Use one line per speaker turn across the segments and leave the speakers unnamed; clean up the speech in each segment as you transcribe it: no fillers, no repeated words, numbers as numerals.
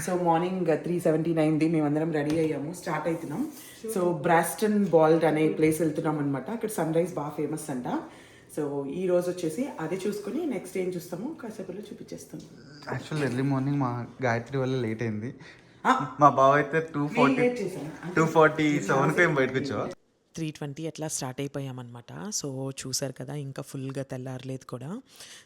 So morning 3:17 అయింది, మేమందరం ready అయ్యాము, స్టార్ట్ అవుతున్నాం. సో బ్రాస్టన్ బాల్డ్ అనే ప్లేస్ వెళ్తున్నాం అనమాట. అక్కడ సన్ రైజ్ బాగా ఫేమస్ అంట. సో ఈ రోజు వచ్చేసి అది చూసుకుని నెక్స్ట్ ఏం చూస్తామో కాసేపులో చూపించేస్తాం.
యాక్చువల్ ఎర్లీ మార్నింగ్ మా గాయత్రి వల్ల లేట్ అయింది. మా బావ అయితే 2:47కి ఏం బయటకు వచ్చావా.
3:20 అట్లా స్టార్ట్ అయిపోయామన్నమాట. సో చూసారు కదా, ఇంకా ఫుల్గా తెల్లారలేదు కూడా.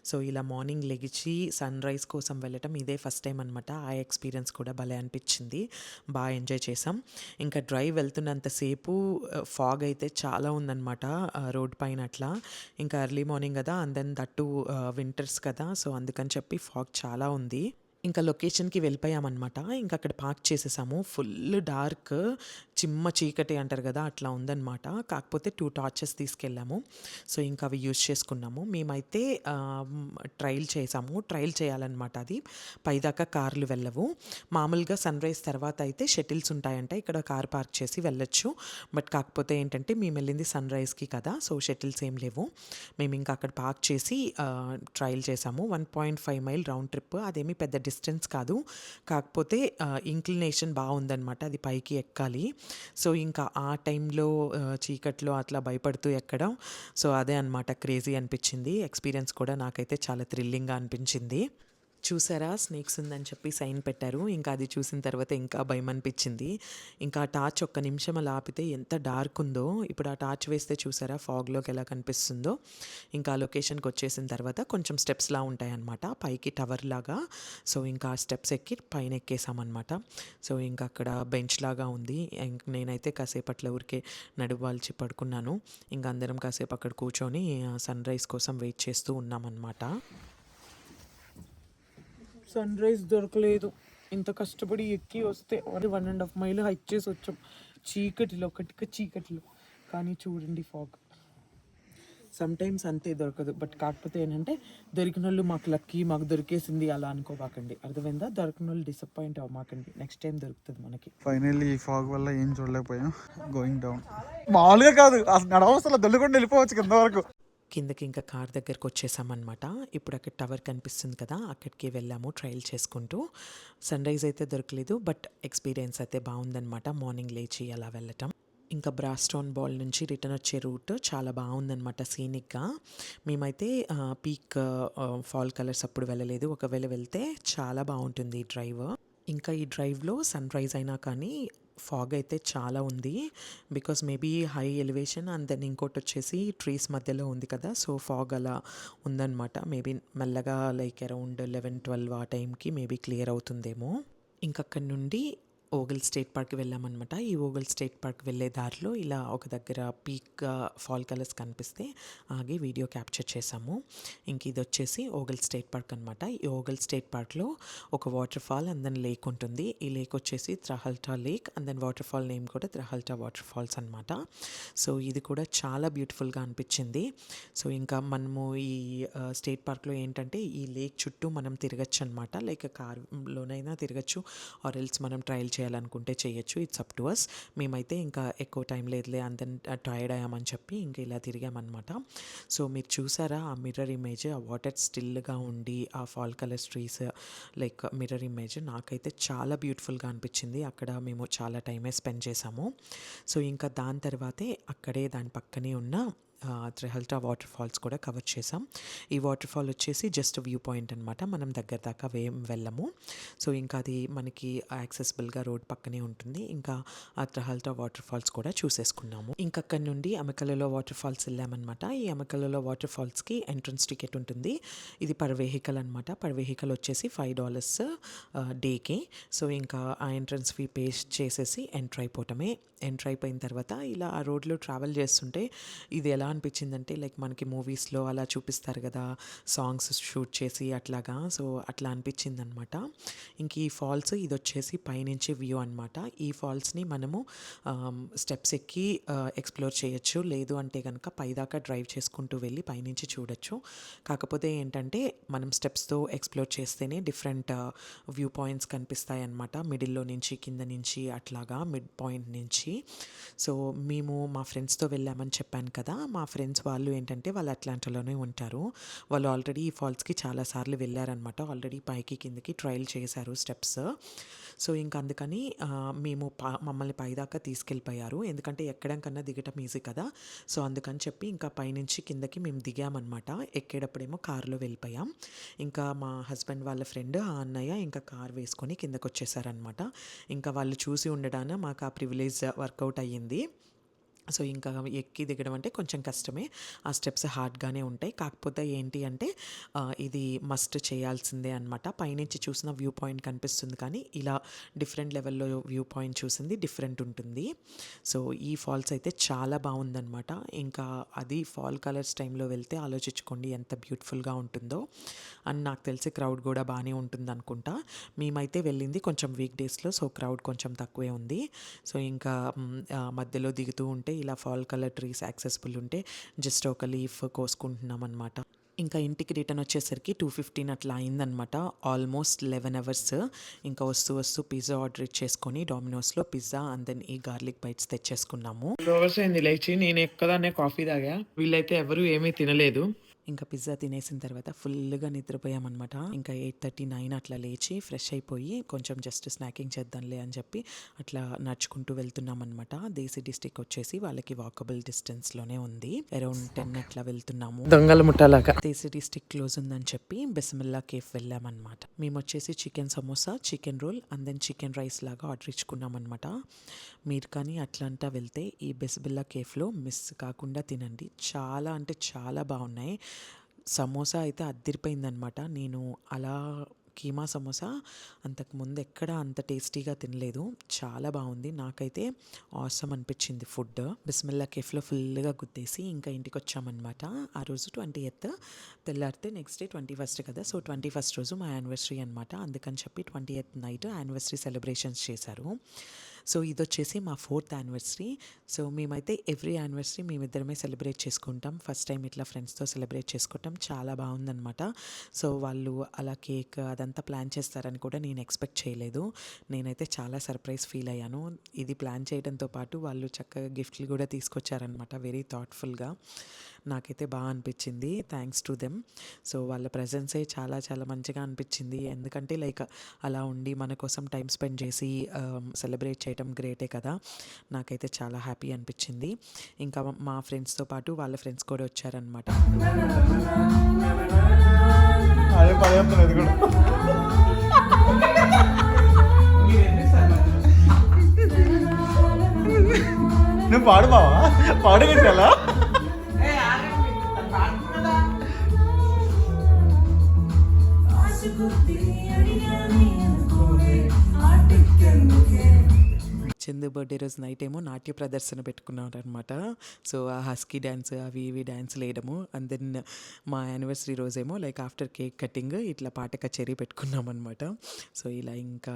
సో ఇలా మార్నింగ్ లెగిచి సన్ రైజ్ కోసం వెళ్ళటం ఇదే ఫస్ట్ టైం అనమాట. ఆ ఎక్స్పీరియన్స్ కూడా భలే అనిపించింది, బాగా ఎంజాయ్ చేసాం. ఇంకా డ్రైవ్ వెళ్తున్నంతసేపు ఫాగ్ అయితే చాలా ఉందన్నమాట రోడ్ పైన అట్లా. ఇంకా ఎర్లీ మార్నింగ్ కదా, అండ్ దెన్ దట్టు వింటర్స్ కదా, సో అందుకని చెప్పి ఫాగ్ చాలా ఉంది. ఇంకా లొకేషన్కి వెళ్ళిపోయామన్నమాట. ఇంకా అక్కడ పార్క్ చేసేసాము. ఫుల్ డార్క్, చిమ్మ చీకటి అంటారు కదా, అట్లా ఉందన్నమాట. కాకపోతే 2 టార్చెస్ తీసుకెళ్ళాము. సో ఇంకా అవి యూజ్ చేసుకున్నాము. మేమైతే ట్రైల్ చేసాము. ట్రైల్ చేయాలన్నమాట. అది పైదాకా కార్లు వెళ్ళవు. మామూలుగా సన్ రైజ్ తర్వాత అయితే షటిల్స్ ఉంటాయంట, ఇక్కడ కార్ పార్క్ చేసి వెళ్ళొచ్చు. బట్ కాకపోతే ఏంటంటే మేము వెళ్ళింది సన్ రైజ్కి కదా, సో షటిల్స్ ఏం లేవు. మేము ఇంకా అక్కడ పార్క్ చేసి ట్రైల్ చేసాము. 1.5 మైల్ రౌండ్ ట్రిప్. అదేమీ పెద్ద డిస్టెన్స్ కాదు, కాకపోతే ఇంక్లినేషన్ బాగుందనమాట, అది పైకి ఎక్కాలి. సో ఇంకా ఆ టైంలో చీకట్లో అట్లా భయపడుతూ ఎక్కడం, సో అదే అనమాట క్రేజీ అనిపించింది. ఎక్స్పీరియన్స్ కూడా నాకైతే చాలా థ్రిల్లింగ్గా అనిపించింది. చూసారా, స్నేక్స్ ఉందని చెప్పి సైన్ పెట్టారు. ఇంకా అది చూసిన తర్వాత ఇంకా భయం అనిపించింది. ఇంకా ఆ టార్చ్ ఒక్క నిమిషం అలా ఆపితే ఎంత డార్క్ ఉందో. ఇప్పుడు ఆ టార్చ్ వేస్తే చూసారా ఫాగ్లోకి ఎలా కనిపిస్తుందో. ఇంకా ఆ లొకేషన్కి వచ్చేసిన తర్వాత కొంచెం స్టెప్స్లా ఉంటాయన్నమాట, పైకి టవర్ లాగా. సో ఇంకా ఆ స్టెప్స్ ఎక్కి పైన ఎక్కేసామన్నమాట. సో ఇంకా అక్కడ బెంచ్ లాగా ఉంది. నేనైతే కాసేపట్లో ఊరికే నడువాల్చి పడుకున్నాను. ఇంకా అందరం కాసేపు అక్కడ కూర్చొని సన్ రైజ్ కోసం వెయిట్ చేస్తూ ఉన్నామన్నమాట. సన్ రైజ్ దొరకలేదు. ఇంత కష్టపడి ఎక్కి వస్తే 1.5 మైల్ హైక్ చేసి వచ్చాం చీకటిలో, కటిక చీకటిలో. కానీ చూడండి ఫాగ్ సమ్టైమ్స్ అంతే దొరకదు. బట్ కాకపోతే ఏంటంటే దొరికిన వాళ్ళు మాకు లక్కీ, మాకు దొరికేసింది అలా అనుకోమాకండి, అర్థమైందా? దొరికిన వాళ్ళు డిసప్పాయింట్ అవ్వమాకండి, నెక్స్ట్ టైం దొరుకుతుంది మనకి.
ఫైనల్లీ ఈ ఫాగ్ వల్ల ఏం చూడలేకపోయాం. గోయింగ్ డౌన్ మామూలుగా కాదు, అసలు నడవసలు దొల్లుకుండా వెళ్ళిపోవచ్చు కింద వరకు.
కిందకి ఇంకా కార్ దగ్గరకు వచ్చేసామన్నమాట. ఇప్పుడు అక్కడ టవర్ కనిపిస్తుంది కదా, అక్కడికి వెళ్ళాము ట్రయల్ చేసుకుంటూ. సన్ రైజ్ అయితే దొరకలేదు, బట్ ఎక్స్పీరియన్స్ అయితే బాగుందన్నమాట, మార్నింగ్ లేచి అలా వెళ్ళటం. ఇంకా బ్రాస్టోన్ బాల్ నుంచి రిటర్న్ వచ్చే రూట్ చాలా బాగుందన్నమాట సీనిక్గా. మేమైతే పీక్ ఫాల్ కలర్స్ అప్పుడు వెళ్ళలేదు, ఒకవేళ వెళ్తే చాలా బాగుంటుంది ఈ డ్రైవ్. ఇంకా ఈ డ్రైవ్లో సన్ రైజ్ అయినా కానీ ఫాగ్ అయితే చాలా ఉంది, because maybe high elevation, and then ఇంకోటి వచ్చేసి ట్రీస్ మధ్యలో ఉంది కదా, సో ఫాగ్ అలా ఉందన్నమాట. మేబీ మెల్లగా లైక్ అరౌండ్ 11-12 ఆ టైంకి మేబీ క్లియర్ అవుతుందేమో. ఇంకక్కడి నుండి ఓగల్ స్టేట్ పార్క్ వెళ్ళామన్నమాట. ఈ ఓగల్ స్టేట్ పార్క్ వెళ్ళే దారిలో ఇలా ఒక దగ్గర పీక్ ఫాల్ కలర్స్ కనిపిస్తే ఆగి వీడియో క్యాప్చర్ చేసాము. ఇంక ఇది వచ్చేసి ఓగల్ స్టేట్ పార్క్ అనమాట. ఈ ఓగల్ స్టేట్ పార్క్లో ఒక waterfall and then lake ఉంటుంది. ఈ లేక్ వచ్చేసి Trahlyta lake, and then waterfall name కూడా త్రహల్టా వాటర్ ఫాల్స్ అనమాట. సో ఇది కూడా చాలా బ్యూటిఫుల్గా అనిపించింది. సో ఇంకా మనము ఈ స్టేట్ పార్క్లో ఏంటంటే ఈ లేక్ చుట్టూ మనం తిరగచ్చు అనమాట, లైక్ కార్లోనైనా తిరగచ్చు, ఆర్ ఎల్స్ మనం ట్రయల్ చేయాలనుకుంటే చేయొచ్చు, ఇట్స్ అప్ టు అస్. మేమైతే ఇంకా ఎక్కువ టైం లేదులే, అంత టైర్డ్ అయ్యామని చెప్పి ఇంకా ఇలా తిరిగామన్నమాట. సో మీరు చూసారా ఆ మిర్రర్ ఇమేజ్, ఆ వాటర్ స్టిల్గా ఉండి ఆ fall colour trees like mirror image నాకైతే చాలా బ్యూటిఫుల్గా అనిపించింది. అక్కడ మేము చాలా టైమే స్పెండ్ చేసాము. సో ఇంకా దాని తర్వాతే అక్కడే దాని పక్కనే ఉన్న త్రిహల్టా వాటర్ ఫాల్స్ కూడా కవర్ చేసాం. ఈ వాటర్ ఫాల్ వచ్చేసి జస్ట్ వ్యూ పాయింట్ అనమాట, మనం దగ్గర దాకా వెళ్ళము. సో ఇంకా అది మనకి యాక్సెసిబుల్గా రోడ్ పక్కనే ఉంటుంది. ఇంకా ఆ త్రిహల్టా వాటర్ ఫాల్స్ కూడా చూసేసుకున్నాము. ఇంకక్కడి నుండి అమెకలలో వాటర్ ఫాల్స్ వెళ్ళామన్నమాట. ఈ అమెకలలో వాటర్ ఫాల్స్కి ఎంట్రన్స్ టికెట్ ఉంటుంది. ఇది పర్ వెహికల్ అనమాట. పర్ వెహికల్ వచ్చేసి $5 డేకి. సో ఇంకా ఆ ఎంట్రన్స్ ఫీ పే చేసేసి ఎంటర్ అయిపోవటమే. ఎంటర్ అయిపోయిన తర్వాత ఇలా ఆ రోడ్లో ట్రావెల్ చేస్తుంటే ఇది ఎలా అనిపించిందంటే లైక్ మనకి మూవీస్లో అలా చూపిస్తారు కదా, సాంగ్స్ షూట్ చేసి అట్లాగా, సో అట్లా అనిపించింది అనమాట. ఇంక ఈ ఫాల్స్ ఇది వచ్చేసి పైనుంచి వ్యూ అనమాట. ఈ ఫాల్స్ని మనము స్టెప్స్ ఎక్కి ఎక్స్ప్లోర్ చేయొచ్చు, లేదు అంటే కనుక పైదాకా డ్రైవ్ చేసుకుంటూ వెళ్ళి పైనుంచి చూడొచ్చు. కాకపోతే ఏంటంటే మనం స్టెప్స్తో ఎక్స్ప్లోర్ చేస్తేనే డిఫరెంట్ వ్యూ పాయింట్స్ కనిపిస్తాయి అన్నమాట, మిడిల్లో నుంచి కింద నుంచి అట్లాగా మిడ్ పాయింట్ నుంచి. సో మేము మా ఫ్రెండ్స్తో వెళ్ళామని చెప్పాను కదా, మా ఫ్రెండ్స్ వాళ్ళు ఏంటంటే వాళ్ళు అట్లాంటాలోనే ఉంటారు. వాళ్ళు ఆల్రెడీ ఈ ఫాల్స్కి చాలాసార్లు వెళ్ళారనమాట, ఆల్రెడీ పైకి కిందకి ట్రయల్ చేశారు స్టెప్స్. సో ఇంక అందుకని మేము మమ్మల్ని పైదాకా తీసుకెళ్ళిపోయారు. ఎందుకంటే ఎక్కడం కన్నా దిగటం ఈజీ కదా! సో అందుకని చెప్పి ఇంకా పైనుంచి కిందకి మేము దిగామనమాట. ఎక్కేటప్పుడేమో కారులో వెళ్ళిపోయాం. ఇంకా మా హస్బెండ్ వాళ్ళ ఫ్రెండ్, ఆ అన్నయ్య ఇంకా కార్ వేసుకొని కిందకొచ్చేసారనమాట. ఇంకా వాళ్ళు చూసి ఉండడాన మాకు ఆ ప్రివిలేజ్ వర్కౌట్ అయ్యింది. సో ఇంకా ఎక్కి దిగడం అంటే కొంచెం కష్టమే. ఆ స్టెప్స్ హార్డ్‌గానే ఉంటాయి. కాకపోతే ఏంటి అంటే ఇది మస్ట్ చేయాల్సిందే అనమాట. పైనుంచి చూసిన వ్యూ పాయింట్ కనిపిస్తుంది కానీ ఇలా డిఫరెంట్ లెవెల్‌లో వ్యూ పాయింట్ చూసింది డిఫరెంట్ ఉంటుంది. సో ఈ ఫాల్స్ అయితే చాలా బావుందనమాట. ఇంకా అది ఫాల్ కలర్స్ టైంలో వెళ్తే ఆలోచించుకోండి ఎంత బ్యూటిఫుల్‌గా ఉంటుందో. అండ్ నాకు తెలిసి క్రౌడ్ కూడా బానే ఉంటుందనుకుంటా. మేమైతే వెళ్ళింది కొంచెం వీక్ డేస్‌లో. సో క్రౌడ్ కొంచెం తక్కువే ఉంది. సో ఇంకా మధ్యలో దిగుతూ ఉంటే ఇలా ఫాల్ కలర్ ట్రీస్ యాక్సెసిబుల్ ఉంటే జస్ట్ ఒక లీఫ్ కోసుకుంటున్నాం అనమాట. ఇంకా ఇంటికి రిటర్న్ వచ్చేసరికి 2:15 అట్లా అయిందనమాట. Almost 11 hours. ఇంకా వస్తూ వస్తూ పిజ్జా ఆర్డర్ ఇచ్చేసుకొని డామినోస్‌లో పిజ్జా అండ్ దెన్ ఈ గార్లిక్ బైట్స్ తెచ్చేసుకున్నాము. 2 అవర్స్ అయింది లేచి. నేను ఒక్కదాన్నే కాఫీ తాగా. వీళ్ళైతే ఎవరు ఏమీ తినలేదు. ఇంకా పిజ్జా తినేసిన తర్వాత ఫుల్‌గా నిద్రపోయామనమాట. ఇంకా 8:30, 9 అట్లా లేచి ఫ్రెష్ అయిపోయి కొంచెం జస్ట్ స్నాకింగ్ చేద్దాంలే అని చెప్పి అట్లా నడుచుకుంటూ వెళ్తున్నామనమాట. దేశీ డిస్ట్రిక్ట్ వచ్చేసి వాళ్ళకి వాకబుల్ డిస్టెన్స్‌లోనే ఉంది. అరౌండ్ 10 అట్లా వెళ్తున్నాము. దొంగల ముఠాలాగా. దేశీ డిస్ట్రిక్ట్ క్లోజ్ ఉందని చెప్పి బిస్మిల్లా కేఫ్ వెళ్ళామన్నమాట. మేమొచ్చేసి chicken samosa, chicken roll and then chicken rice లాగా ఆర్డర్ ఇచ్చుకున్నామన్నమాట. మీరు కానీ అట్లాంటా వెళ్తే ఈ బిస్మిల్లా కేఫ్‌లో మిస్ కాకుండా తినండి. చాలా అంటే చాలా బాగున్నాయి. సమోసా అయితే అద్దిరిపోయిందనమాట. నేను అలా కీమా సమోసా అంతకుముందు ఎక్కడ అంత టేస్టీగా తినలేదు. చాలా బాగుంది. నాకైతే ఆసమ్ అనిపించింది ఫుడ్. బిస్మిల్లా కేఫ్లో ఫుల్గా గుద్దేసి ఇంకా ఇంటికి వచ్చామన్నమాట. ఆ రోజు 20th తెల్లారితే నెక్స్ట్ డే 21st కదా. సో 21st రోజు మా యానివర్సరీ అనమాట. అందుకని చెప్పి 20th నైట్ యానివర్సరీ సెలబ్రేషన్స్ చేశారు. సో ఇదొచ్చేసి మా 4th యానివర్సరీ. సో మేమైతే ఎవ్రీ యానివర్సరీ మేమిద్దరమే సెలబ్రేట్ చేసుకుంటాం. ఫస్ట్ టైం ఇట్లా ఫ్రెండ్స్తో సెలబ్రేట్ చేసుకోవటం చాలా బాగుందనమాట. సో వాళ్ళు అలా కేక్ అదంతా ప్లాన్ చేస్తారని కూడా నేను ఎక్స్పెక్ట్ చేయలేదు. నేనైతే చాలా సర్ప్రైజ్ ఫీల్ అయ్యాను. ఇది ప్లాన్ చేయడంతో పాటు వాళ్ళు చక్కగా గిఫ్ట్లు కూడా తీసుకొచ్చారనమాట. వెరీ థాట్ఫుల్గా. నాకైతే బాగా అనిపించింది. Thanks to them. సో వాళ్ళ ప్రెజెన్సే చాలా చాలా మంచిగా అనిపించింది. ఎందుకంటే లైక్ అలా ఉండి మన కోసం టైం స్పెండ్ చేసి సెలబ్రేట్ చేయడం గ్రేటే కదా. నాకైతే చాలా హ్యాపీ అనిపించింది. ఇంకా మా ఫ్రెండ్స్తో పాటు వాళ్ళ ఫ్రెండ్స్ కూడా వచ్చారనమాట.
అదే పదే చెప్తున్నా ఇది కూడా. నువ్వు పాడు బావా, పాడు చాలా.
చందు బర్త్డే రోజు నైట్ ఏమో నాట్య ప్రదర్శన పెట్టుకున్నారనమాట. సో ఆ హస్కీ డ్యాన్స్ అవి ఇవి డ్యాన్స్లు వేయడము అండ్ దెన్ మా యానివర్సరీ రోజేమో లైక్ ఆఫ్టర్ కేక్ కటింగ్ ఇట్లా పాట కచేరీ పెట్టుకున్నాం అనమాట. సో ఇలా ఇంకా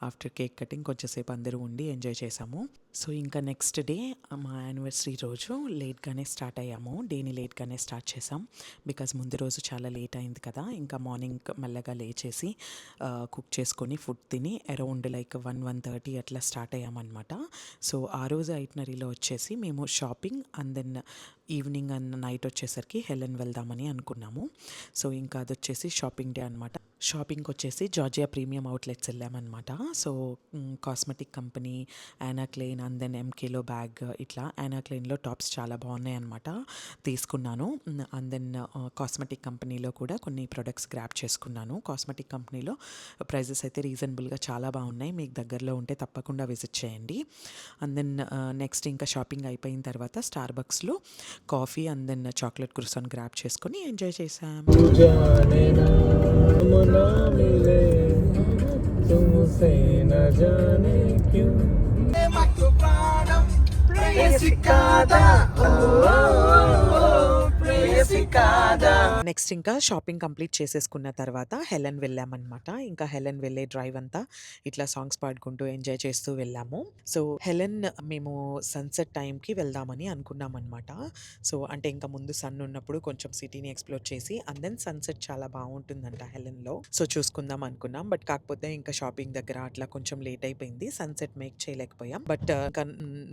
ఆఫ్టర్ కేక్ కటింగ్ కొంచెంసేపు అందరూ ఉండి ఎంజాయ్ చేసాము. సో ఇంకా నెక్స్ట్ డే మా యానివర్సరీ రోజు లేట్గానే స్టార్ట్ అయ్యాము. డేని లేట్గానే స్టార్ట్ చేసాం. బికాజ్ ముందు రోజు చాలా లేట్ అయింది కదా. ఇంకా మార్నింగ్ మెల్లగా లేచేసి కుక్ చేసుకొని ఫుడ్ తిని అరౌండ్ లైక్ 1:30 అట్లా స్టార్ట్ అయ్యామన్నమాట. సో ఆ రోజు ఐటినరీలో వచ్చేసి మేము shopping and then evening and night వచ్చేసరికి హెలెన్ వెళ్దామని అనుకున్నాము. సో ఇంకా అది వచ్చేసి షాపింగ్ డే అనమాట. షాపింగ్కి వచ్చేసి జార్జియా ప్రీమియం అవుట్లెట్స్ వెళ్ళామన్నమాట. So cosmetic company, Anne Klein and then ఎంకేలో బ్యాగ్ ఇట్లా యానా క్లెయిన్లో టాప్స్ చాలా బాగున్నాయి అనమాట. తీసుకున్నాను. అండ్ దెన్ కాస్మెటిక్ కంపెనీలో కూడా కొన్ని ప్రొడక్ట్స్ గ్రాప్ చేసుకున్నాను. కాస్మెటిక్ కంపెనీలో ప్రైజెస్ అయితే రీజనబుల్గా చాలా బాగున్నాయి. మీకు దగ్గరలో ఉంటే తప్పకుండా విజిట్ చేయండి. అండ్ దెన్ నెక్స్ట్ ఇంకా షాపింగ్ అయిపోయిన తర్వాత స్టార్ బక్స్లో coffee and then chocolate croissant grab చేసుకొని ఎంజాయ్ చేసాం. నెక్స్ట్ ఇంకా షాపింగ్ కంప్లీట్ చేసేసుకున్న తర్వాత హెలెన్ వెళ్ళామన్నమాట. ఇంకా హెలెన్ వెళ్ళే డ్రైవ్ అంతా ఇట్లా సాంగ్స్ పాడుకుంటూ ఎంజాయ్ చేస్తూ వెళ్ళాము. సో హెలెన్ మేము సన్సెట్ టైంకి వెళ్దామని అనుకున్నాం అనమాట. సో అంటే ఇంకా ముందు సన్ ఉన్నప్పుడు కొంచెం సిటీని ఎక్స్ప్లోర్ చేసి అండ్ దెన్ సన్సెట్ చాలా బాగుంటుందంట హెలెన్లో. సో చూసుకుందాం అనుకున్నాం. బట్ కాకపోతే ఇంకా షాపింగ్ దగ్గర అట్లా కొంచెం లేట్ అయిపోయింది. సన్సెట్ మేక్ చేయలేకపోయాం. బట్ ఇంకా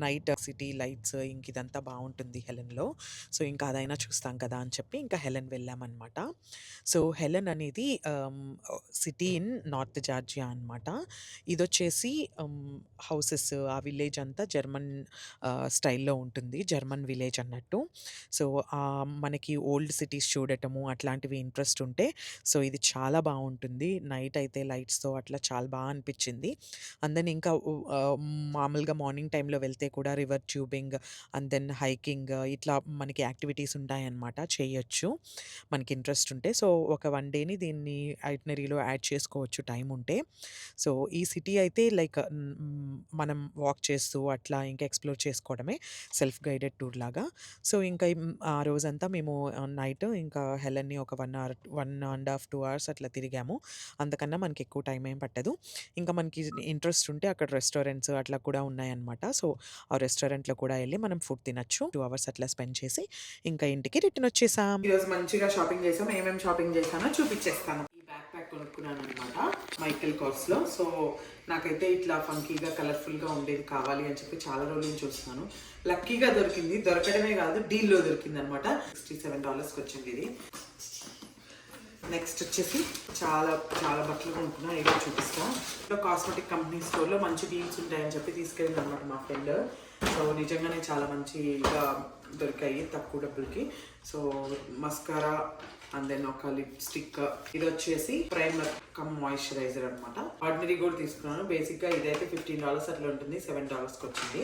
నైట్ సిటీ లైట్స్ ఇంక ఇదంతా బాగుంటుంది హెలెన్లో. సో ఇంకా అదైనా చూస్తాం కదా అని చెప్పి చెప్పి ఇంకా హెలెన్ వెళ్ళామనమాట. సో, హెలెన్ అనేది సిటీ ఇన్ నార్త్ జార్జియా అనమాట. ఇదొచ్చేసి హౌసెస్ ఆ విలేజ్ అంతా జర్మన్ స్టైల్‌లో ఉంటుంది. జర్మన్ విలేజ్ అన్నట్టు. సో, మనకి ఓల్డ్ సిటీస్ చూడటము అట్లాంటివి ఇంట్రెస్ట్ ఉంటే సో, ఇది చాలా బావుంటుంది. నైట్ అయితే లైట్స్‌తో అట్లా చాలా అనిపిచ్చింది. అండ్ దెన్ ఇంకా మామూలుగా మార్నింగ్ టైమ్‌లో వెళ్తే కూడా river tubing and then hiking ఇట్లా మనకి యాక్టివిటీస్ ఉంటాయన్నమాట. చేయొచ్చు. మనకి ఇంట్రెస్ట్ ఉంటే. సో, ఒక 1 డేని దీన్ని ఐటినరీలో యాడ్ చేసుకోవచ్చు టైం ఉంటే. సో, ఈ సిటీ అయితే లైక్ మనం వాక్ చేస్తూ అట్లా ఇంకా ఎక్స్‌ప్లోర్ చేసుకోవడమే సెల్ఫ్ గైడెడ్ టూర్ లాగా. సో, ఇంకా ఆ రోజంతా మేము నైట్ ఇంకా హెలెన్‌ని ఒక 1 అవర్ 1 ½ 2 అవర్స్ అట్లా తిరిగాము. అంతకన్నా మనకి ఎక్కువ టైం ఏం పట్టదు. ఇంకా మనకి ఇంట్రెస్ట్ ఉంటే అక్కడ రెస్టారెంట్స్ అట్లా కూడా ఉన్నాయన్నమాట. సో, ఆ రెస్టారెంట్‌లో కూడా ఎళ్లి మనం ఫుడ్ తినొచ్చు. 2 అవర్స్ అట్లా స్పెండ్ చేసి ఇంకా ఇంటికి రిటర్న్ వచ్చేసాం. ఈరోజు మంచిగా షాపింగ్ చేసాం. ఏమేమి షాపింగ్ చేశానో చూపించేస్తాను. ఈ బ్యాక్ ప్యాక్ కొనుక్కున్నానన్నమాట మైకెల్ కార్స్‌లో. సో, నాకైతే ఇట్లా ఫంకీగా, కలర్‌ఫుల్‌గా ఉండేది కావాలి అని చెప్పి చాలా రోజుల నుంచి చూస్తున్నాను. లక్కీగా దొరికింది. దొరకడమే కాదు డీల్‌లో దొరికిందనమాట. $67కి వచ్చింది ఇది. నెక్స్ట్ వచ్చేసి చాలా చాలా బట్టలు కొనుక్కున్నా. ఏదో చూపిస్తా. ఇక్కడ కాస్మెటిక్ కంపెనీ స్టోర్‌లో మంచి డీల్స్ ఉంటాయని చెప్పి తీసుకెళ్ళింది అనమాట మా ఫ్రెండ్. సో, నిజంగానే చాలా మంచిగా దొరికాయి తక్కువ డబ్బులకి. సో, మస్కారా అండ్ దెన్ ఒక లిప్స్టిక్. ఇది వచ్చేసి ప్రైమర్ కమ్ మాయిశ్చరైజర్ అనమాట. ఆర్డినరీ కూడా తీసుకున్నాను. బేసిక్గా ఇదైతే $15 అట్లా ఉంటుంది. $7కి వచ్చింది.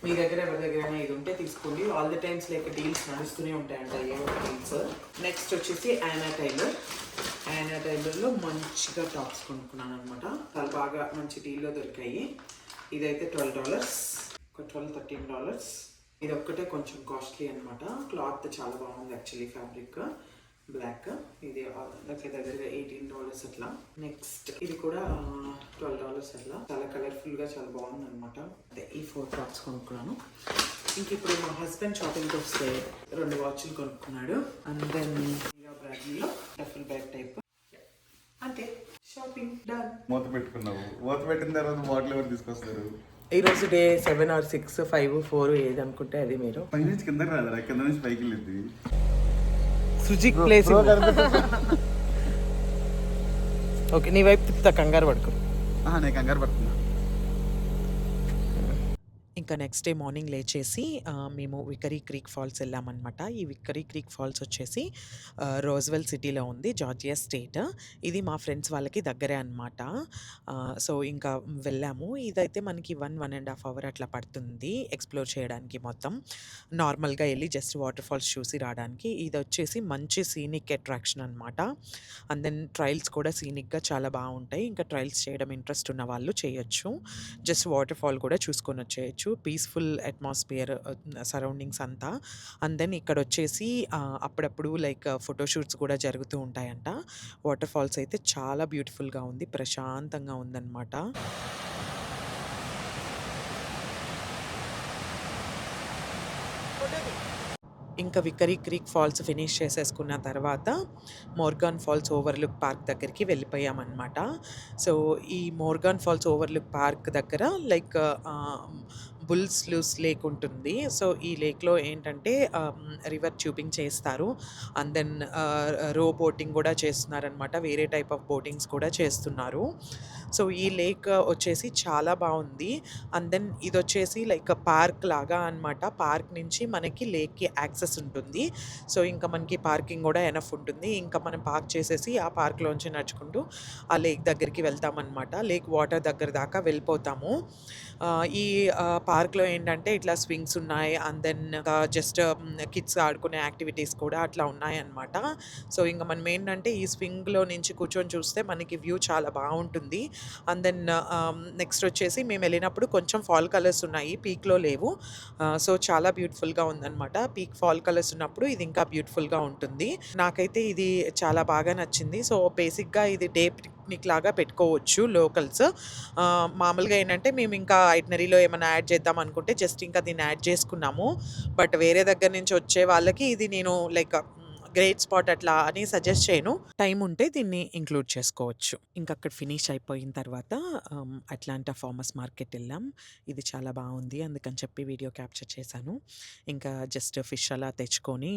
మీ దగ్గర ఎవరి దగ్గరైనా ఇది ఉంటే తీసుకోండి. All the times like deals నడుస్తూనే ఉంటాయంట ఏవో డీల్స్. నెక్స్ట్ వచ్చేసి యానా టైలర్. యానా టైలర్లో మంచిగా టాప్స్ కొనుక్కున్నాను అనమాట. చాలా బాగా మంచి డీల్లో దొరికాయి. ఇదైతే $12, ఒక $13. ఇది ఒక్కటే కొంచెం కాస్ట్లీ అనమాట. క్లాత్ చాలా బాగుంది యాక్చువల్లీ. Fabric black. ఇది దగ్గరగా $18 అట్లా. నెక్స్ట్ ఇది కూడా $12 అట్లా. చాలా కలర్ఫుల్గా చాలా బాగుంది అనమాట. ఈ 4 టాప్స్ కొనుక్కున్నాను. ఇంక ఇప్పుడు మా హస్బెండ్ షాపింగ్కి వస్తే 2 వాచ్లు కొనుక్కున్నాడు. అండ్ దెన్ బ్రాడ్లీలో డఫుల్ బ్యాగ్ టైప్. అంతే షాపింగ్ డన్.
మూత పెట్టుకున్నావు. మూత పెట్టిన తర్వాత బాటిల్ ఎవరు తీసుకొస్తారు?
ఈరోజు డే 7 or 6, 5, 4 ఏది అనుకుంటే అది మీరు.
పై నుంచి కిందకి రాదురా, కింద నుంచి పైకి వెళ్ళింది.
సుజిక్ ప్లేస్. ఓకే, నీ వైపు తిప్పుతా, కంగారు పడుకో.
నేను కంగారు పడుతున్నా.
ఇంకా నెక్స్ట్ డే మార్నింగ్ లేచేసి మేము వికరీ క్రీక్ ఫాల్స్ వెళ్ళామన్నమాట. ఈ వికరీ క్రీక్ ఫాల్స్ వచ్చేసి రోజ్వెల్ సిటీలో ఉంది, జార్జియా స్టేట్. ఇది మా ఫ్రెండ్స్ వాళ్ళకి దగ్గరే అనమాట. సో, ఇంకా వెళ్ళాము. ఇదైతే మనకి 1.5 అవర్ అట్లా పడుతుంది ఎక్స్ప్లోర్ చేయడానికి మొత్తం. నార్మల్గా వెళ్ళి జస్ట్ వాటర్ ఫాల్స్ చూసి రావడానికి. ఇది వచ్చేసి మంచి సీనిక్ అట్రాక్షన్ అనమాట. అండ్ దెన్ ట్రయల్స్ కూడా సీనిక్గా చాలా బాగుంటాయి. ఇంకా ట్రయల్స్ చేయడం ఇంట్రెస్ట్ ఉన్న వాళ్ళు చేయొచ్చు. జస్ట్ వాటర్ ఫాల్ కూడా చూసుకొని వచ్చేయచ్చు. పీస్ఫుల్ అట్మాస్ఫియర్ సరౌండింగ్స్ అంతా. అండ్ దెన్ ఇక్కడ వచ్చేసి అప్పుడప్పుడు లైక్ ఫోటోషూట్స్ కూడా జరుగుతూ ఉంటాయంట. వాటర్ ఫాల్స్ అయితే చాలా బ్యూటిఫుల్గా ఉంది, ప్రశాంతంగా ఉందన్నమాట. ఇంకా వికరీ క్రీక్ ఫాల్స్ ఫినిష్ చేసేసుకున్న తర్వాత మోర్గాన్ ఫాల్స్ ఓవర్లుక్ పార్క్ దగ్గరికి వెళ్ళిపోయామన్నమాట. సో, ఈ మోర్గాన్ ఫాల్స్ ఓవర్లుక్ పార్క్ దగ్గర లైక్ బుల్స్ లూస్ లేక్ ఉంటుంది. సో, ఈ లేక్‌లో ఏంటంటే రివర్ ట్యూబింగ్ చేస్తారు. అండ్ దెన్ రో బోటింగ్ కూడా చేస్తున్నారనమాట. వేరే టైప్ ఆఫ్ బోటింగ్స్ కూడా చేస్తున్నారు. సో, ఈ లేక్ వచ్చేసి చాలా బాగుంది. అండ్ దెన్ ఇదొచ్చేసి లైక్ పార్క్ లాగా అనమాట. పార్క్ నుంచి మనకి లేక్‌కి యాక్సెస్ ఉంటుంది. సో, ఇంకా మనకి పార్కింగ్ కూడా ఎనఫ్ ఉంటుంది. ఇంకా మనం పార్క్ చేసేసి ఆ పార్క్‌లోంచి నడుచుకుంటూ ఆ లేక్ దగ్గరికి వెళ్తామనమాట. లేక్ వాటర్ దగ్గర దాకా వెళ్ళిపోతాము. ఈ పార్క్‌లో ఏంటంటే ఇట్లా స్వింగ్స్ ఉన్నాయి. అండ్ దెన్ జస్ట్ కిడ్స్ ఆడుకునే యాక్టివిటీస్ కూడా అట్లా ఉన్నాయన్నమాట. సో, ఇంక మనం ఏంటంటే ఈ స్వింగ్‌లో నుంచి కూర్చొని చూస్తే మనకి వ్యూ చాలా బాగుంటుంది. అండ్ దెన్ నెక్స్ట్ వచ్చేసి మేము వెళ్ళినప్పుడు కొంచెం ఫాల్ కలర్స్ ఉన్నాయి, పీక్‌లో లేవు. సో, చాలా బ్యూటిఫుల్‌గా ఉందన్నమాట. పీక్ ఫాల్ కలర్స్ ఉన్నప్పుడు ఇది ఇంకా బ్యూటిఫుల్‌గా ఉంటుంది. నాకైతే ఇది చాలా బాగా నచ్చింది. సో, బేసిక్‌గా ఇది డే పిక్నిక్ లాగా పెట్టుకోవచ్చు లోకల్స్. మామూలుగా ఏంటంటే మేము ఇంకా ఐటినరీలో ఏమైనా యాడ్ చేద్దాం అనుకుంటే జస్ట్ ఇంకా దీన్ని యాడ్ చేసుకున్నాము. బట్ వేరే దగ్గర నుంచి వచ్చే వాళ్ళకి ఇది నేను లైక్ గ్రేట్ స్పాట్ అట్లా అని సజెస్ట్ చేయను. టైం ఉంటే దీన్ని ఇంక్లూడ్ చేసుకోవచ్చు. ఇంక అక్కడ ఫినిష్ అయిపోయిన తర్వాత అట్లాంటా ఫార్మర్స్ మార్కెట్ ఎళ్ళాం. ఇది చాలా బావుంది. అందుకని చెప్పి వీడియో క్యాప్చర్ చేశాను. ఇంకా జస్ట్ ఫిష్ అలా తెచ్చుకొని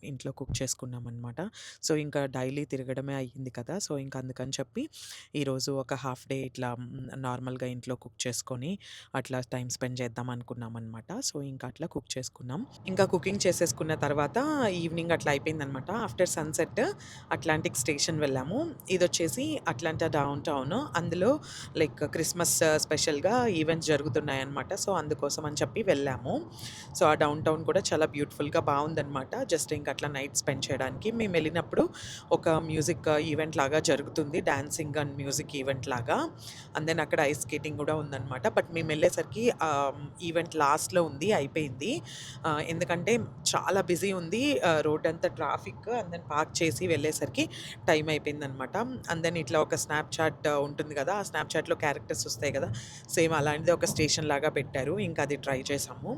ఇంట్లో కుక్ చేసుకున్నామనమాట. సో, ఇంకా డైలీ తిరగడమే అయ్యింది కదా! సో, ఇంక అందుకని చెప్పి ఈరోజు ఒక హాఫ్ డే ఇట్లా నార్మల్‌గా ఇంట్లో కుక్ చేసుకొని అట్లా టైమ్ స్పెండ్ చేద్దాం అనుకున్నామనమాట. సో, ఇంకా అట్లా కుక్ చేసుకున్నాం. ఇంకా కుకింగ్ చేసేసుకున్న తర్వాత ఈవినింగ్ అట్లా అయిపోయిందనమాట. ఆఫ్టర్ సన్‌సెట్ అట్లాంటిక్ స్టేషన్ వెళ్ళాము. ఇదొచ్చేసి అట్లాంటా డౌన్ టౌన్. అందులో లైక్ క్రిస్మస్ స్పెషల్‌గా ఈవెంట్స్ జరుగుతున్నాయన్నమాట. సో, అందుకోసం అని చెప్పి వెళ్ళాము. సో, ఆ డౌన్ టౌన్ కూడా చాలా బ్యూటిఫుల్‌గా బావుందనమాట. జస్ట్ ఇంక అట్లా నైట్ స్పెండ్ చేయడానికి. మేమెళ్ళినప్పుడు ఒక మ్యూజిక్ ఈవెంట్ లాగా జరుగుతుంది. డాన్సింగ్ అండ్ మ్యూజిక్ ఈవెంట్ లాగా. అండ్ దెన్ అక్కడ ఐస్ స్కేటింగ్ గూడా ఉందనమాట. బట్ మేమెళ్ళేసరికి ఈవెంట్ లాస్ట్‌లో ఉంది. అయిపోయింది. ఎందుకంటే చాలా బిజీ ఉంది. రోడ్డంతా ట్రాఫిక్. అండ్ దెన్ పార్క్ చేసి వెళ్ళేసరికి టైం అయిపోయిందనమాట. అండ్ దెన్ ఇట్లా ఒక స్నాప్‌చాట్ ఉంటుంది గదా! ఆ స్నాప్‌చాట్‌లో క్యారెక్టర్స్ వస్తాయి గదా! సేమ్ అలాంటిదే ఒక స్టేషన్ లాగా పెట్టారు. ఇంకా అది ట్రై చేసాము.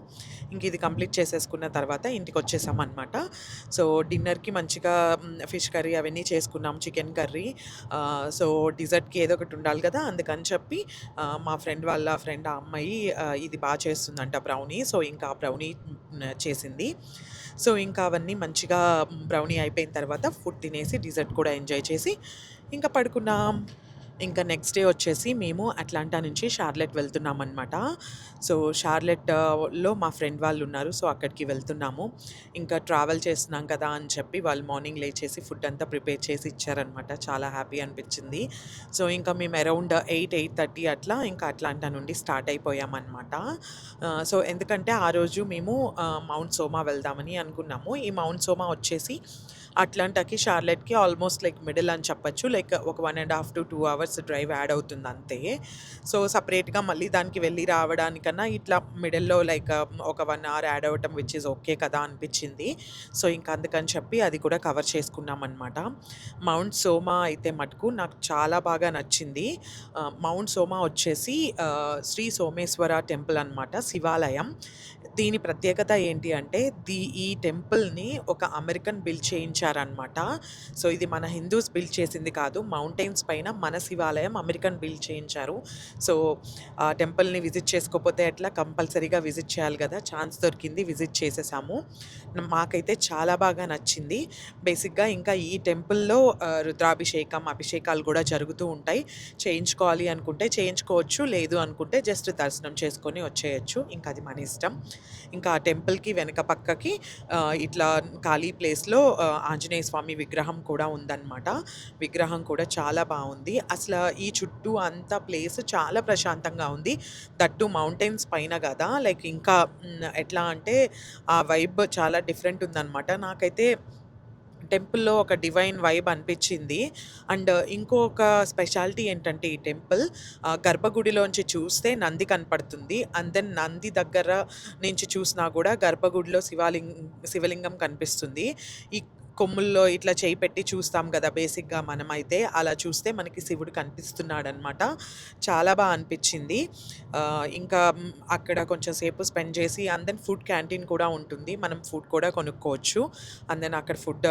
ఇంక ఇది కంప్లీట్ చేసేసుకున్న తర్వాత ఇంటికొచ్చేసామనమాట. సో, డిన్నర్‌కి మంచిగా ఫిష్ కర్రీ అవన్నీ చేసుకున్నాం. Chicken curry. సో, డిజర్ట్‌కి ఏదో ఒకటి ఉండాలి గదా! అందుకని చెప్పి మా ఫ్రెండ్ వాళ్ళ ఫ్రెండ్ ఆ అమ్మాయి ఇది చేస్తుందంట బ్రౌనీ. సో, ఇంకా ఆ బ్రౌనీ చేసింది. సో, ఇంకా అవన్నీ మంచిగా బ్రౌనీ అయిపోయిన తర్వాత ఫుడ్ తినేసి డిజర్ట్ కూడా ఎంజాయ్ చేసి ఇంకా పడుకున్నాం. ఇంకా నెక్స్ట్ డే వచ్చేసి మేము అట్లాంటా నుంచి షార్లెట్ వెళ్తున్నామనమాట. సో, షార్లెట్‌లో మా ఫ్రెండ్ వాళ్ళున్నారు. సో, అక్కడికి వెళ్తున్నాము. ఇంకా ట్రావెల్ చేస్తున్నాం కదా అని చెప్పి వాళ్ళు మార్నింగ్ లేచేసి ఫుడ్ అంతా ప్రిపేర్ చేసి ఇచ్చారనమాట. చాలా హ్యాపీ అనిపించింది. సో, ఇంకా మేము అరౌండ్ 8, 8:30 అట్లా ఇంకా అట్లాంటా నుండి స్టార్ట్ అయిపోయామనమాట. సో, ఎందుకంటే ఆ రోజు మేము మౌంట్ సోమా వెళ్దామని అనుకున్నాము. ఈ మౌంట్ సోమా వచ్చేసి అట్లాంటాకి, షార్లెట్‌కి ఆల్మోస్ట్ లైక్ మిడిల్ అని చెప్పొచ్చు. లైక్ ఒక 1½ to 2 అవర్స్ డ్రైవ్ యాడ్ అవుతుంది అంతే. సో, సెపరేట్‌గా మళ్ళీ దానికి వెళ్ళి రావడానికన్నా ఇట్లా మిడిల్‌లో లైక్ ఒక 1 అవర్ యాడ్ అవ్వటం విచ్ ఈస్ ఓకే కదా అనిపించింది. సో, ఇంకా అందుకని చెప్పి అది కూడా కవర్ చేసుకున్నామనమాట. మౌంట్ సోమా అయితే మటుకు నాకు చాలా బాగా నచ్చింది. మౌంట్ సోమా వచ్చేసి శ్రీ సోమేశ్వర టెంపుల్ అనమాట. శివాలయం. దీని ప్రత్యేకత ఏంటి అంటే ఈ టెంపుల్‌ని ఒక అమెరికన్ బిల్డ్ చేయించారనమాట. సో, ఇది మన హిందూస్ బిల్డ్ చేసింది కాదు. మౌంటైన్స్ పైన మన శివాలయం అమెరికన్ బిల్డ్ చేయించారు. సో, ఆ టెంపుల్‌ని విజిట్ చేసుకోకపోతే ఎట్లా? కంపల్సరీగా విజిట్ చేయాలి గదా! ఛాన్స్ దొరికింది. విజిట్ చేసేసాము. మాకైతే చాలా బాగా నచ్చింది. బేసిక్‌గా ఇంకా ఈ టెంపుల్‌లో రుద్రాభిషేకం, అభిషేకాలు గూడా జరుగుతూ ఉంటాయి. చేయించుకోవాలి అనుకుంటే చేయించుకోవచ్చు. లేదు అనుకుంటే జస్ట్ దర్శనం చేసుకొని వచ్చేయొచ్చు. ఇంక అది మన ఇష్టం. ఇంకా ఆ టెంపుల్‌కి వెనక పక్కకి ఇట్లా ఖాళీ ప్లేస్‌లో ఆంజనేయ స్వామి విగ్రహం కూడా ఉందనమాట. విగ్రహం కూడా చాలా బావుంది. అసల ఈ చుట్టూ అంతా ప్లేస్ చాలా ప్రశాంతంగా ఉంది. దట్ టూ మౌంటైన్స్ పైన గదా! లైక్ ఇంకా ఎట్లా అంటే ఆ వైబ్ చాలా డిఫరెంట్ ఉందనమాట. నాకైతే టెంపుల్‌లో ఒక డివైన్ వైబ్ అనిపిచ్చింది. అండ్ ఇంకొక స్పెషాలిటీ ఏంటంటే ఈ టెంపుల్ గర్భగుడిలోంచి చూస్తే నంది కనపడుతుంది. అండ్ దెన్ నంది దగ్గర నుంచి చూసినా గూడా గర్భగుడిలో శివలింగం కనిపిస్తుంది. ఈ కొమ్ముల్లో ఇట్లా చేయి పెట్టి చూస్తాం గదా! బేసిక్‌గా మనమైతే. అలా చూస్తే మనకి శివుడు కనిపిస్తున్నాడనమాట. చాలా అనిపిచ్చింది. ఇంకా అక్కడ కొంచెం సేపు స్పెండ్ చేసి అండ్ దెన్ ఫుడ్ క్యాంటీన్ కూడా ఉంటుంది. మనం ఫుడ్ కూడా కొనుక్కోవచ్చు. అండ్ దెన్ అక్కడ ఫుడ్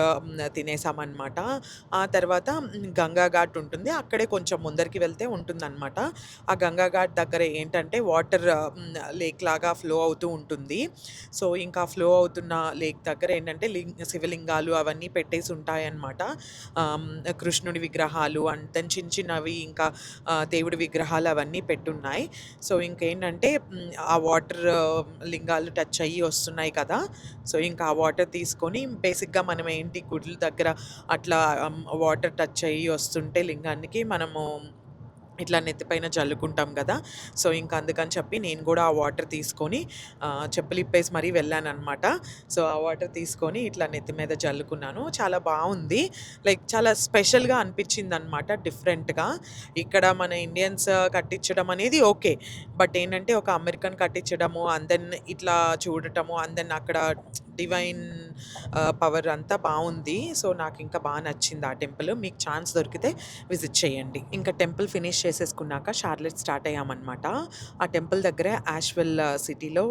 తినేసామనమాట. ఆ తర్వాత గంగా ఘాట్ ఉంటుంది. అక్కడే కొంచెం ముందరికి వెళ్తే ఉంటుందనమాట. ఆ గంగా ఘాట్ దగ్గర ఏంటంటే వాటర్ లేక్ లాగా ఫ్లో అవుతూ ఉంటుంది. సో, ఇంకా ఫ్లో అవుతున్న లేక్ దగ్గర ఏంటంటే శివలింగాలు అవన్నీ పెట్టేసి ఉంటాయన్నమాట. కృష్ణుడి విగ్రహాలు అండ్ దెన్ చిన్న చిన్నవి ఇంకా దేవుడి విగ్రహాలు అవన్నీ పెట్టున్నాయి. సో, ఇంకేంటంటే ఆ వాటర్ లింగాలు టచ్ అయ్యి వస్తున్నాయి కదా! సో, ఇంకా ఆ వాటర్ తీసుకొని బేసిక్‌గా మనం ఏంటి గుడ్ల దగ్గర అట్లా వాటర్ టచ్ అయ్యి వస్తుంటే లింగానికి మనము ఇట్లా నెత్తిపైన జల్లుకుంటాం గదా! సో, ఇంక అందుకని చెప్పి నేను గూడా ఆ వాటర్ తీసుకొని చెప్పులిప్పేసి మరీ వెళ్ళాననమాట. సో, ఆ వాటర్ తీసుకొని ఇట్లా నెత్తి మీద జల్లుకున్నాను. చాలా బావుంది. లైక్ చాలా స్పెషల్‌గా అనిపిచ్చిందనమాట డిఫరెంట్‌గా. ఇక్కడ మన ఇండియన్స్ కట్టిచ్చడం అనేది ఓకే. బట్ ఏంటంటే ఒక అమెరికన్ కట్టిచ్చడము అండ్ దెన్ ఇట్లా చూడటము అండ్ దెన్ అక్కడ డివైన్ పవర్ అంతా బాగుంది. సో నాకు ఇంకా బాగా నచ్చింది ఆ టెంపుల్. మీకు ఛాన్స్ దొరికితే విజిట్ చేయండి. ఇంకా టెంపుల్ ఫినిష్ చేసేసుకున్నాక షార్లెట్ స్టార్ట్ అయ్యామన్నమాట. ఆ టెంపుల్ దగ్గరే యాష్విల్ సిటీలో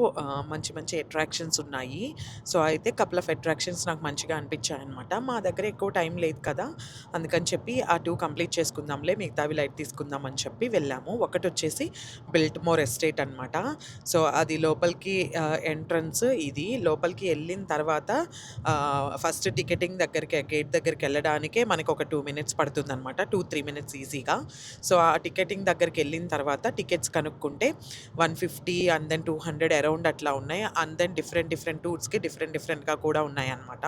మంచి మంచి అట్రాక్షన్స్ ఉన్నాయి. సో అయితే కపుల్ ఆఫ్ అట్రాక్షన్స్ నాకు మంచిగా అనిపించాయన్నమాట. మా దగ్గర ఎక్కువ టైం లేదు కదా, అందుకని చెప్పి ఆ 2 కంప్లీట్ చేసుకుందాంలే, మిగతావి లైట్ తీసుకుందాం అని చెప్పి వెళ్ళాము. ఒకటొచ్చేసి బిల్ట్‌మోర్ ఎస్టేట్ అనమాట. సో అది లోపలికి ఎంట్రన్స్ ఇది. లోపలికి వెళ్ళిన తర్వాత ఫస్ట్ టికెటింగ్ దగ్గరికి గేట్ దగ్గరికెళ్ళడానికే మనకొక 2 మినిట్స్ పడుతుందనమాట. 2, 3 మినిట్స్ ఈజీగా. సో ఆ టికెటింగ్ దగ్గరికెళ్ళిన తర్వాత టికెట్స్ కనుక్కుంటే 150 అండ్ దెన్ 200 అరౌండ్ అట్లా ఉన్నాయి. అండ్ దెన్ డిఫరెంట్ టూర్స్‌కి డిఫరెంట్‌గా కూడా ఉన్నాయన్నమాట.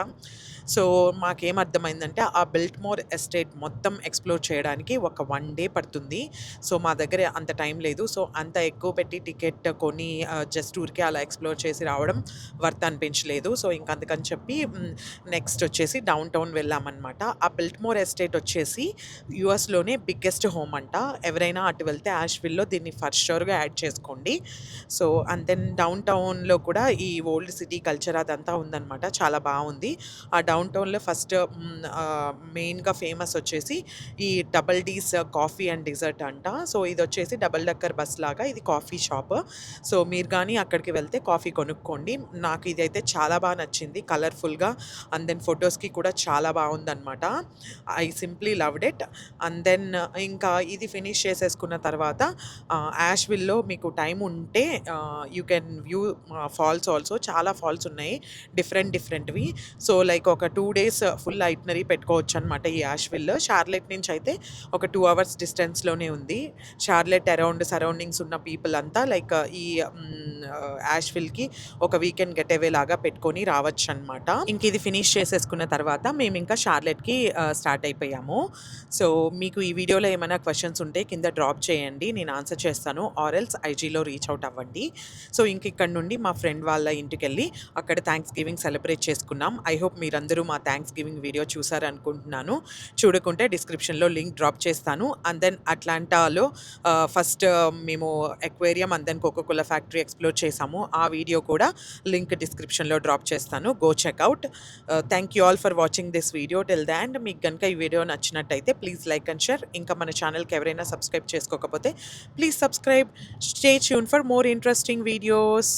సో మాకేమర్థమైందంటే ఆ బిల్ట్‌మోర్ ఎస్టేట్ మొత్తం ఎక్స్‌ప్లోర్ చేయడానికి ఒక 1 డే పడుతుంది. సో మా దగ్గర అంత టైం లేదు. సో అంత ఎక్కువ పెట్టి టికెట్ కొని జస్ట్ ఊరికే అలా ఎక్స్‌ప్లోర్ చేసి రావడం వర్త్ అనిపించలేదు. సో ఇంక అందుకని చెప్పి నెక్స్ట్ వచ్చేసి డౌన్ టౌన్ వెళ్ళామన్నమాట. ఆ బిల్ట్‌మోర్ ఎస్టేట్ వచ్చేసి యూఎస్‌లోనే బిగ్గెస్ట్ హోమ్ అంట. ఎవరైనా అటు వెళ్తే యాష్విల్‌లో దీన్ని ఫర్ ష్యూర్‌గా యాడ్ చేసుకోండి. సో అండ్ దెన్ డౌన్ టౌన్‌లో కూడా ఈ ఓల్డ్ సిటీ కల్చర్ అదంతా ఉందన్నమాట. చాలా బావుంది. ఆ డౌన్ టౌన్‌లో ఫస్ట్ మెయిన్‌గా ఫేమస్ వచ్చేసి ఈ డబుల్ డీస్ కాఫీ అండ్ డిజర్ట్ అంట. సో ఇదొచ్చేసి డబుల్ డెక్కర్ బస్ లాగా ఇది కాఫీ షాప్. సో మీరు గానీ అక్కడికి వెళ్తే కాఫీ కొనుక్కోండి. నాకు ఇదైతే చాలా బాగా నచ్చింది. కలర్‌ఫుల్‌గా అండ్ దెన్ ఫోటోస్‌కి కూడా చాలా బావుందనమాట. I simply loved it. And then ఇంకా ఇది ఫినిష్ చేసేసుకున్న తర్వాత యాష్విల్‌లో మీకు టైం ఉంటే you can view falls also. చాలా ఫాల్స్ ఉన్నాయి డిఫరెంట్‌వి. సో లైక్ ఒక 2 డేస్ ఫుల్ ఐటినరీ పెట్టుకోవచ్చనమాట ఈ యాష్విల్. షార్లెట్ నుంచి అయితే ఒక 2 అవర్స్ డిస్టెన్స్‌లోనే ఉంది. షార్లెట్ సరౌండింగ్స్ ఉన్న పీపుల్ అంతా లైక్ ఈ యాష్విల్‌కి ఒక వీకెండ్ గెట్ అవే లాగా పెట్టుకొని రావచ్చనమాట. ఇంక ఇది ఫినిష్ చేసేసుకున్న తర్వాత మేమింకా షార్లెట్‌కి స్టార్ట్ అయిపోయాము. సో మీకు ఈ వీడియోలో ఏమైనా క్వెషన్స్ ఉంటే కింద డ్రాప్ చేయండి. నేను ఆన్సర్ చేస్తాను. ఆర్ ఎల్స్ ఐజీలో రీచ్ అవుట్ అవ్వండి. సో ఇంక ఇక్కడ నుండి మా ఫ్రెండ్ వాళ్ళ ఇంటికెళ్ళి అక్కడ థాంక్స్ గివింగ్ సెలబ్రేట్ చేసుకున్నాం. ఐ హోప్ మీరందరూ మా థాంక్స్ గివింగ్ వీడియో చూసారనుకుంటున్నాను. చూడకుంటే డిస్క్రిప్షన్‌లో లింక్ డ్రాప్ చేస్తాను. అండ్ దెన్ అట్లాంటాలో ఫస్ట్ మేము aquarium and then Coca Cola factory explore చేసాము. ఆ వీడియో కూడా లింక్ డిస్క్రిప్షన్‌లో డ్రాప్ చేస్తాను. Go check out. Thank you all for watching this video till the end. మీకు గనుక ఈ వీడియో నచ్చినట్టయితే ప్లీజ్ లైక్ అండ్ షేర్. ఇంకా మన ఛానల్‌కి ఎవరైనా సబ్స్క్రైబ్ చేసుకోకపోతే please subscribe. Stay tune for more interesting videos.